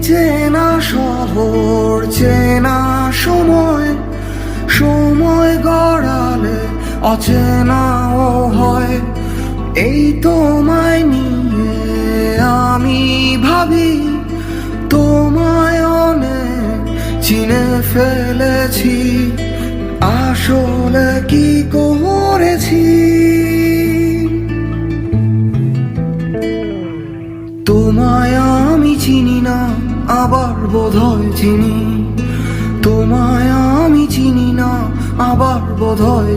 চেনা শহর চেনা সময়, সময় গড়ালে অচেনাও হয়। এই তোমায় নিয়ে আমি ভাবি, তোমায় অনেক চিনে ফেলেছি, আসলে কি করেছি। তোমায় আমি চিনি না, আবার বোধহয় চিনি। তোমায় আমি চিনি না, আবার বোধহয়